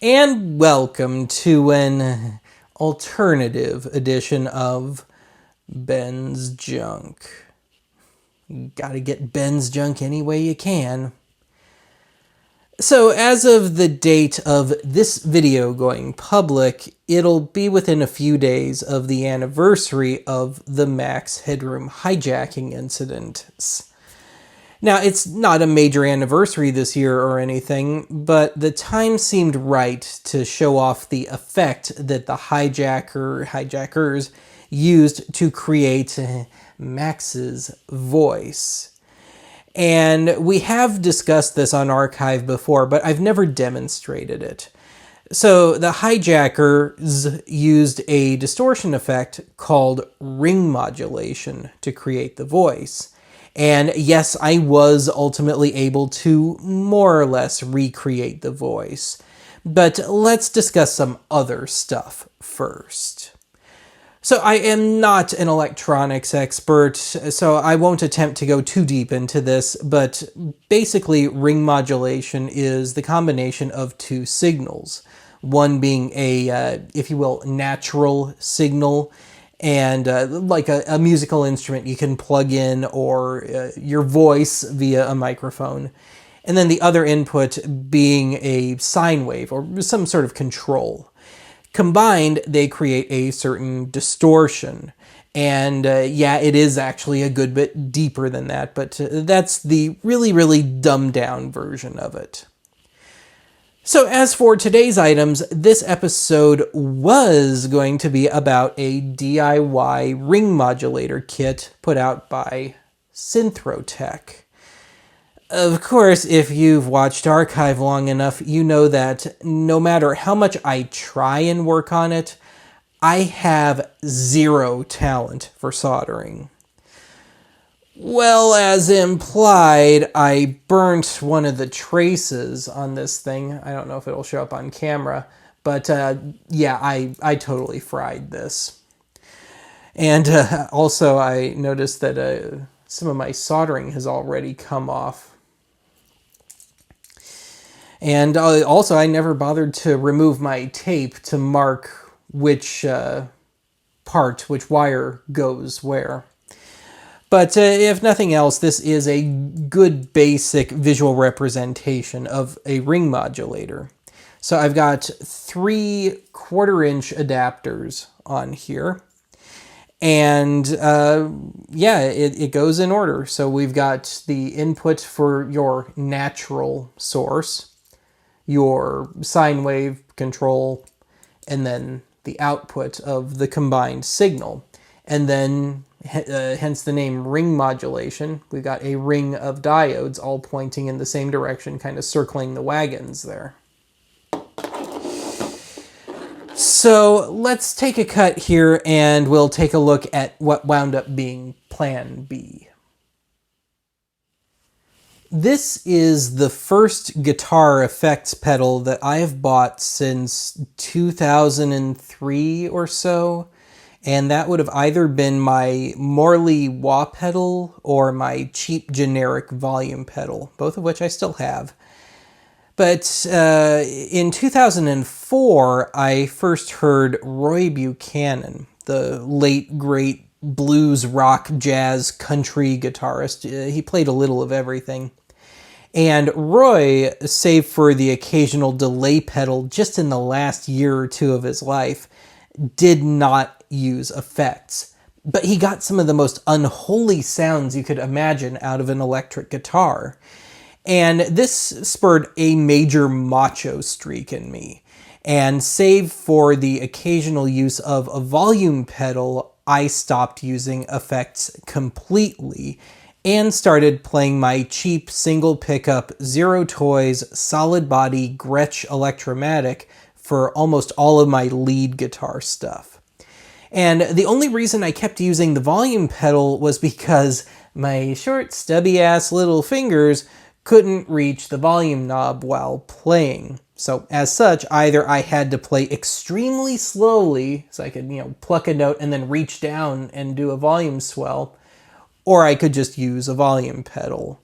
And welcome to an alternative edition of Ben's Junk. Gotta get Ben's Junk any way you can. So as of the date of this video going public, it'll be within a few days of the anniversary of the Max Headroom hijacking incident. Now, it's not a major anniversary this year or anything, but the time seemed right to show off the effect that the hijackers used to create Max's voice. And we have discussed this on Archive before, but I've never demonstrated it. So the hijackers used a distortion effect called ring modulation to create the voice. And yes, I was ultimately able to more or less recreate the voice. But let's discuss some other stuff first. So I am not an electronics expert, so I won't attempt to go too deep into this, but basically ring modulation is the combination of two signals. One being a, if you will, natural signal, and like a musical instrument you can plug in, or your voice via a microphone. And then the other input being a sine wave, or some sort of control. Combined, they create a certain distortion. And yeah, it is actually a good bit deeper than that, but that's the really, really dumbed down version of it. So as for today's items, this episode was going to be about a DIY ring modulator kit put out by Synthrotech. Of course, if you've watched Archive long enough, you know that no matter how much I try and work on it, I have zero talent for soldering. Well, as implied, I burnt one of the traces on this thing. I don't know if it'll show up on camera, but yeah, I totally fried this. And also I noticed that some of my soldering has already come off. And also, I never bothered to remove my tape to mark which which wire goes where. But if nothing else, this is a good basic visual representation of a ring modulator. So I've got 3 1/4-inch adapters on here. And yeah, it goes in order. So we've got the input for your natural source, your sine wave control, and then the output of the combined signal. And then, hence the name ring modulation, we've got a ring of diodes all pointing in the same direction, kind of circling the wagons there. So let's take a cut here and we'll take a look at what wound up being Plan B. This is the first guitar effects pedal that I have bought since 2003 or so, and that would have either been my Morley wah pedal or my cheap generic volume pedal, both of which I still have. But in 2004, I first heard Roy Buchanan, the late great blues, rock, jazz, country guitarist. He played a little of everything. And Roy, save for the occasional delay pedal just in the last year or two of his life, did not use effects. But he got some of the most unholy sounds you could imagine out of an electric guitar. And this spurred a major macho streak in me. And save for the occasional use of a volume pedal, I stopped using effects completely and started playing my cheap single pickup, zero toys, solid body Gretsch Electromatic for almost all of my lead guitar stuff. And the only reason I kept using the volume pedal was because my short, stubby-ass little fingers couldn't reach the volume knob while playing. So as such, either I had to play extremely slowly so I could, pluck a note and then reach down and do a volume swell, or I could just use a volume pedal.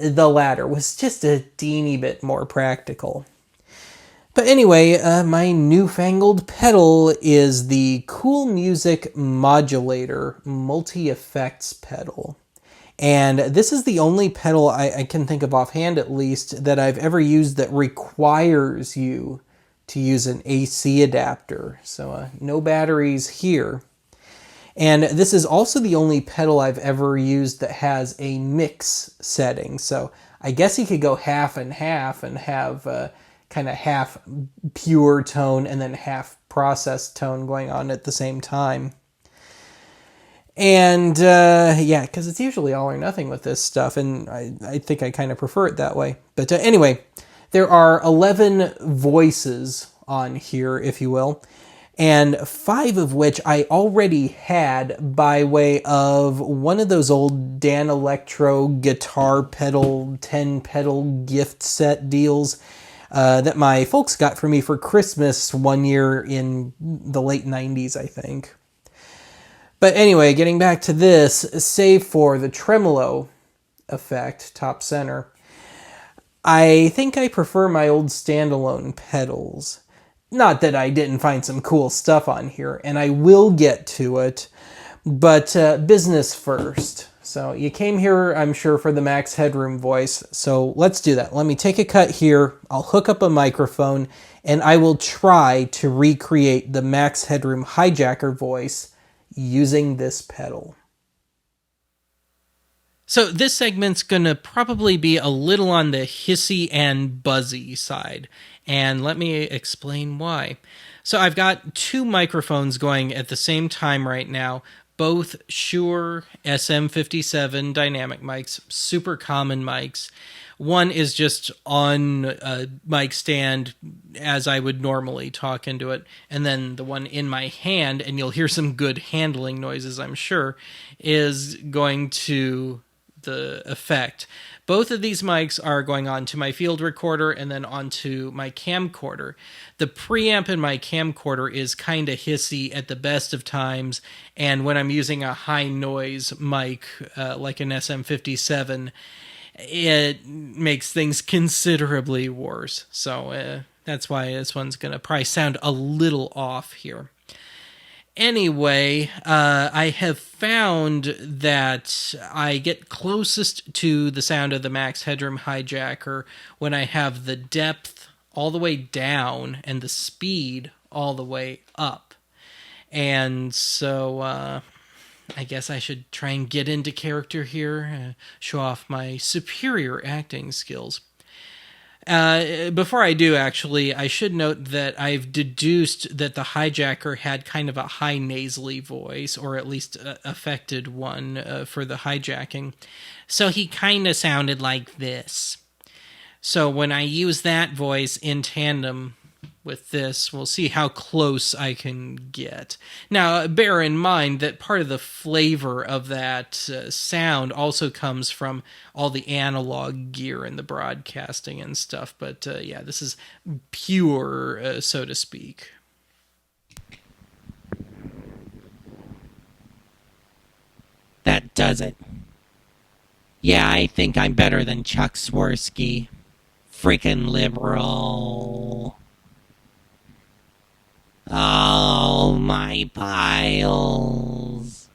The latter was just a teeny bit more practical. But anyway, my newfangled pedal is the Coolmusic Modulator Multi-Effects pedal. And this is the only pedal I can think of offhand, at least, that I've ever used that requires you to use an AC adapter. So no batteries here. And this is also the only pedal I've ever used that has a mix setting. So I guess you could go half and half and have kind of half pure tone and then half processed tone going on at the same time. And yeah, because it's usually all or nothing with this stuff, and I think I kind of prefer it that way. But anyway, there are 11 voices on here, if you will, and 5 of which I already had by way of one of those old Dan Electro guitar pedal, 10 pedal gift set deals that my folks got for me for Christmas one year in the late 90s, I think. But anyway, getting back to this, save for the tremolo effect, top center, I think I prefer my old standalone pedals. Not that I didn't find some cool stuff on here, and I will get to it, but business first. So you came here, I'm sure, for the Max Headroom voice, so let's do that. Let me take a cut here, I'll hook up a microphone, and I will try to recreate the Max Headroom hijacker voice using this pedal. So this segment's going to probably be a little on the hissy and buzzy side, and let me explain why. So I've got 2 microphones going at the same time right now, both Shure SM57 dynamic mics, super common mics. One is just on a mic stand as I would normally talk into it. And then the one in my hand, and you'll hear some good handling noises, I'm sure, is going to the effect. Both of these mics are going on to my field recorder and then onto my camcorder. The preamp in my camcorder is kind of hissy at the best of times, and when I'm using a high noise mic like an SM57, it makes things considerably worse. So that's why this one's going to probably sound a little off here. Anyway, I have found that I get closest to the sound of the Max Headroom hijacker when I have the depth all the way down and the speed all the way up. And so I guess I should try and get into character here, show off my superior acting skills. Before I do, actually, I should note that I've deduced that the hijacker had kind of a high nasally voice, or at least affected one for the hijacking. So he kind of sounded like this. So when I use that voice in tandem with this, we'll see how close I can get. Now, bear in mind that part of the flavor of that sound also comes from all the analog gear and the broadcasting and stuff. But yeah, this is pure, so to speak. That does it. Yeah, I think I'm better than Chuck Swirsky. Freakin liberal. Oh, my piles.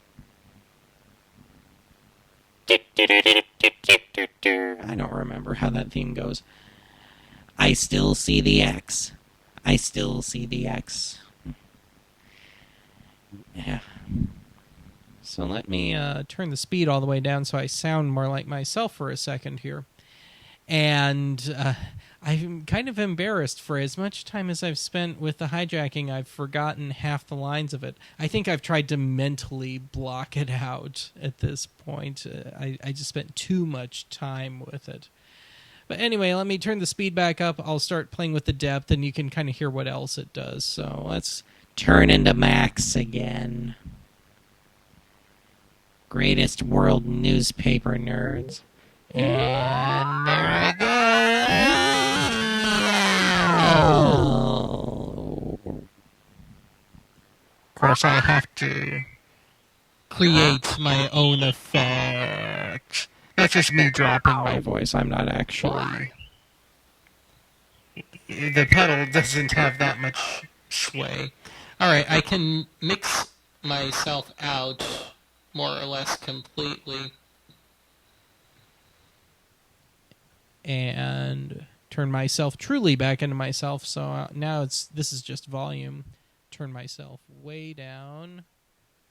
I don't remember how that theme goes. I still see the X. I still see the X. Yeah. So let me turn the speed all the way down so I sound more like myself for a second here. And I'm kind of embarrassed. For as much time as I've spent with the hijacking, I've forgotten half the lines of it. I think I've tried to mentally block it out at this point. I just spent too much time with it. But anyway, let me turn the speed back up. I'll start playing with the depth, and you can kind of hear what else it does. So let's turn into Max again. Greatest world newspaper nerds. And there I go. Of course, I have to create my own effect. That's just me dropping my voice. I'm not actually the pedal doesn't have that much sway. All right, I can mix myself out more or less completely and turn myself truly back into myself. So now this is just volume. Turn myself way down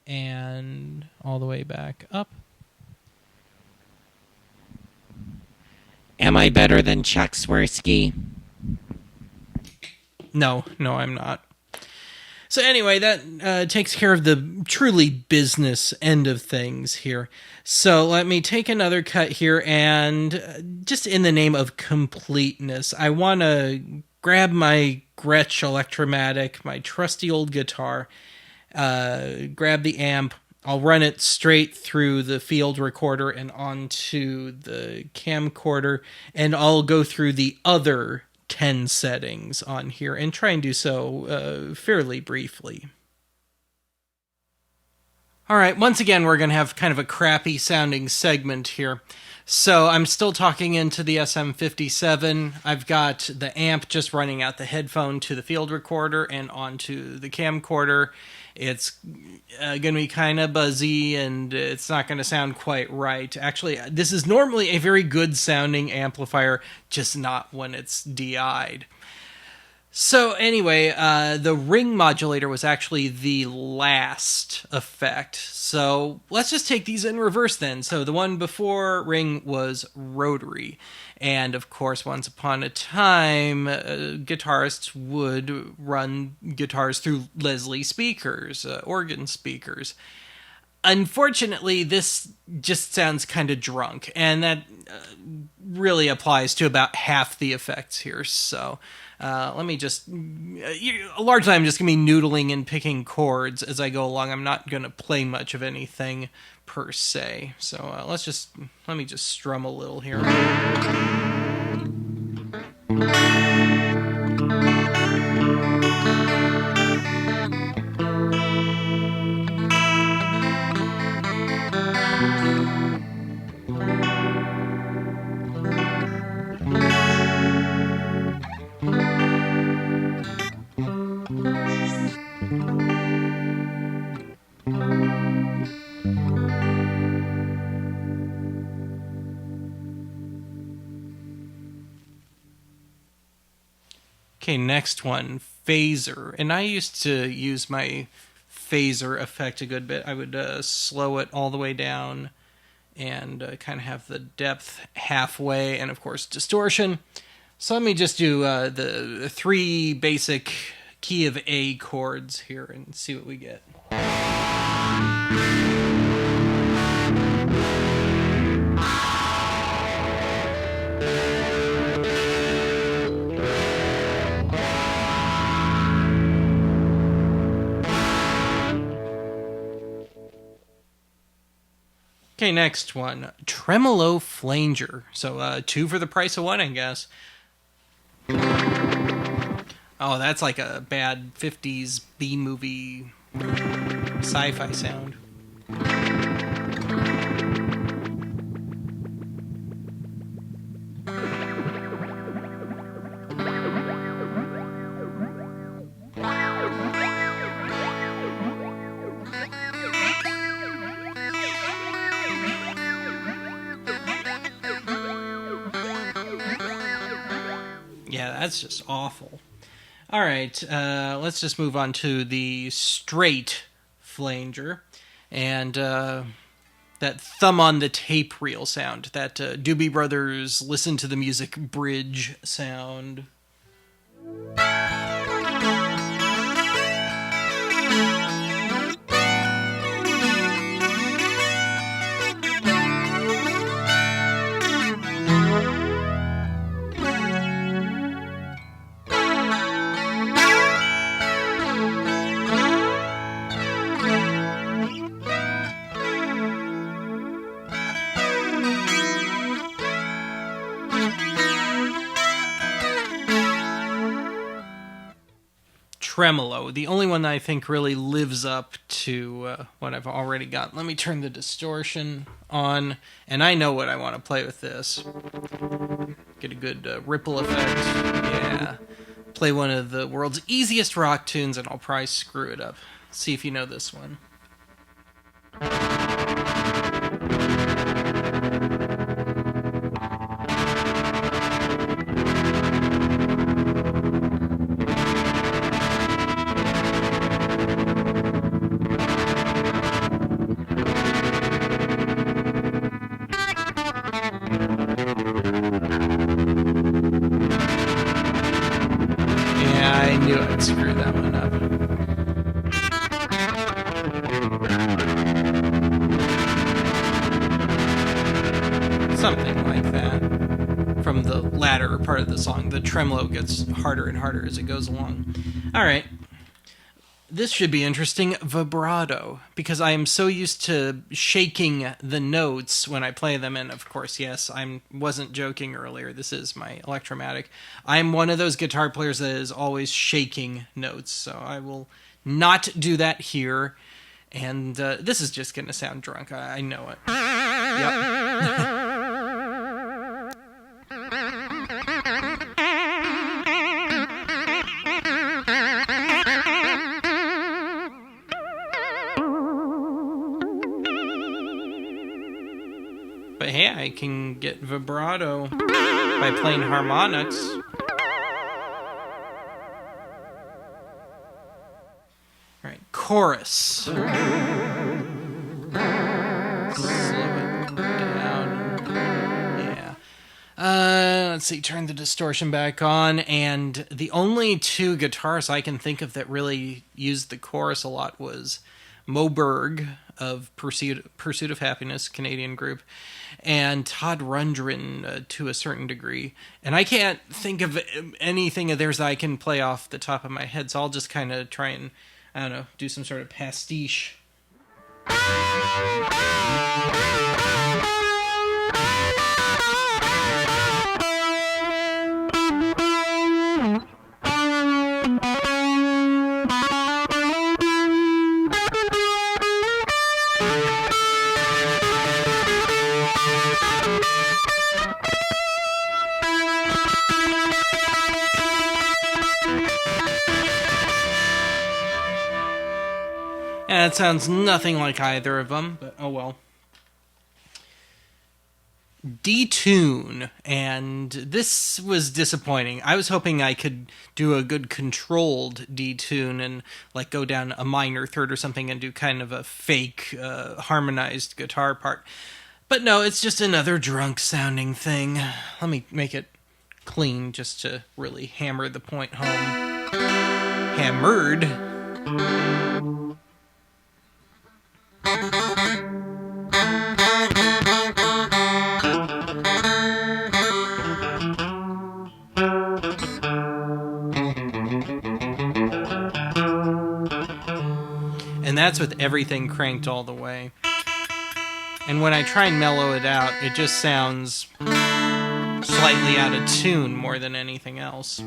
and all the way back up. Am I better than Chuck Swirsky? No, I'm not. So anyway, that takes care of the truly business end of things here. So let me take another cut here, and just in the name of completeness, I want to grab my Gretsch Electromatic, my trusty old guitar, grab the amp. I'll run it straight through the field recorder and onto the camcorder, and I'll go through the other 10 settings on here and try and do so fairly briefly. All right, once again, we're going to have kind of a crappy sounding segment here. So I'm still talking into the SM57. I've got the amp just running out the headphone to the field recorder and onto the camcorder. It's going to be kind of buzzy and it's not going to sound quite right. Actually, this is normally a very good sounding amplifier, just not when it's DI'd. So anyway, the ring modulator was actually the last effect. So let's just take these in reverse then. So the one before ring was rotary. And of course, once upon a time, guitarists would run guitars through Leslie speakers, organ speakers. Unfortunately, this just sounds kind of drunk, and that really applies to about half the effects here. So let me just... largely, I'm just going to be noodling and picking chords as I go along. I'm not going to play much of anything per se. So let me just strum a little here. Okay, next one, phaser. And I used to use my phaser effect a good bit. I would slow it all the way down and kind of have the depth halfway, and of course distortion. So let me just do the three basic key of A chords here and see what we get. Okay, next one. Tremolo flanger. So two for the price of one, I guess. Oh, that's like a bad 50s B-movie sci-fi sound. Yeah, that's just awful. All right, let's just move on to the straight flanger. And that thumb on the tape reel sound. That Doobie Brothers Listen to the Music bridge sound. Tremolo, the only one that I think really lives up to what I've already got. Let me turn the distortion on, and I know what I want to play with this. Get a good ripple effect. Yeah. play one of the world's easiest rock tunes, and I'll probably screw it up. See if you know this one. Yeah, I knew I'd screw that one up. Something like that. From the latter part of the song, the tremolo gets harder and harder as it goes along. All right. This should be interesting. Vibrato, because I am so used to shaking the notes when I play them, and of course, yes, I wasn't joking earlier. This is my Electromatic. I'm one of those guitar players that is always shaking notes, so I will not do that here. And this is just going to sound drunk. I know it. Yep. But hey, I can get vibrato by playing harmonics. All right, chorus. Slow it down. Yeah. Let's see, turn the distortion back on, and the only two guitars I can think of that really used the chorus a lot was Moberg of Pursuit of Happiness, Canadian group, and Todd Rundgren to a certain degree. And I can't think of anything of theirs that I can play off the top of my head, so I'll just kind of try and, I don't know, do some sort of pastiche. And it sounds nothing like either of them, but oh well. Detune, and this was disappointing. I was hoping I could do a good controlled detune and like go down a minor third or something and do kind of a fake harmonized guitar part. But no, it's just another drunk sounding thing. Let me make it clean just to really hammer the point home. Hammered. And that's with everything cranked all the way. And when I try and mellow it out, it just sounds slightly out of tune more than anything else.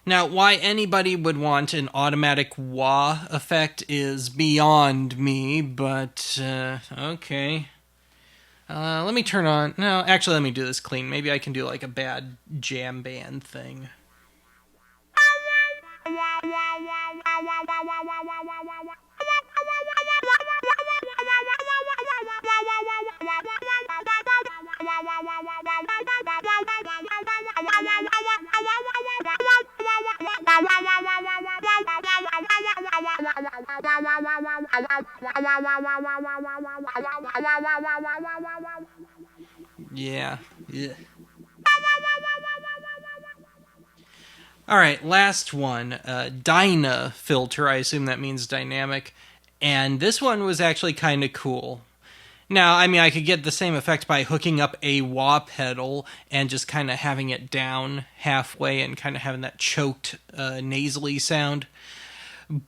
Now, why anybody would want an automatic wah effect is beyond me, but, okay. Let me turn on... No, actually, let me do this clean. Maybe I can do, like, a bad jam band thing. Yeah. All right, last one. Dyna filter. I assume that means dynamic. And this one was actually kind of cool. Now, I mean, I could get the same effect by hooking up a wah pedal and just kind of having it down halfway and kind of having that choked, nasally sound.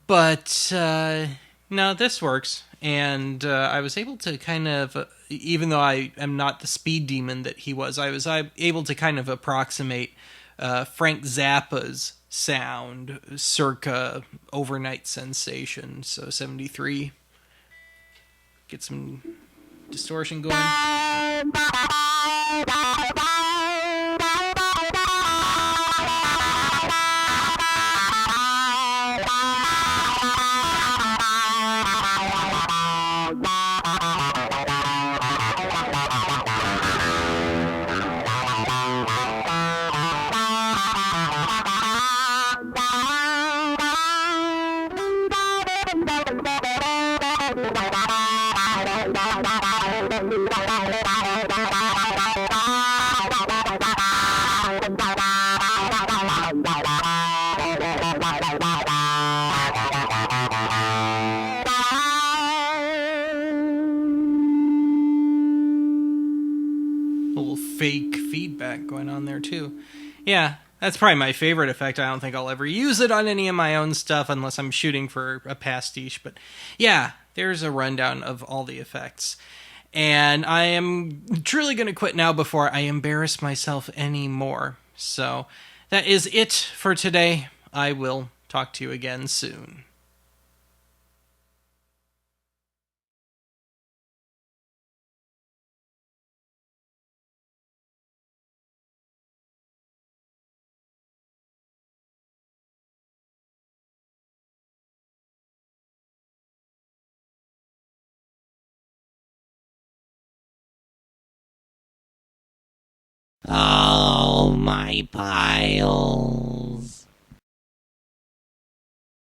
But, no, this works. And I was able to kind of, even though I am not the speed demon that he was, I was able to kind of approximate Frank Zappa's sound circa Overnight Sensation, so 73. Get some distortion going. A little fake feedback going on there too. Yeah, that's probably my favorite effect. I don't think I'll ever use it on any of my own stuff unless I'm shooting for a pastiche. But yeah, there's a rundown of all the effects. And I am truly going to quit now before I embarrass myself anymore. So that is it for today. I will talk to you again soon. Oh, my pile.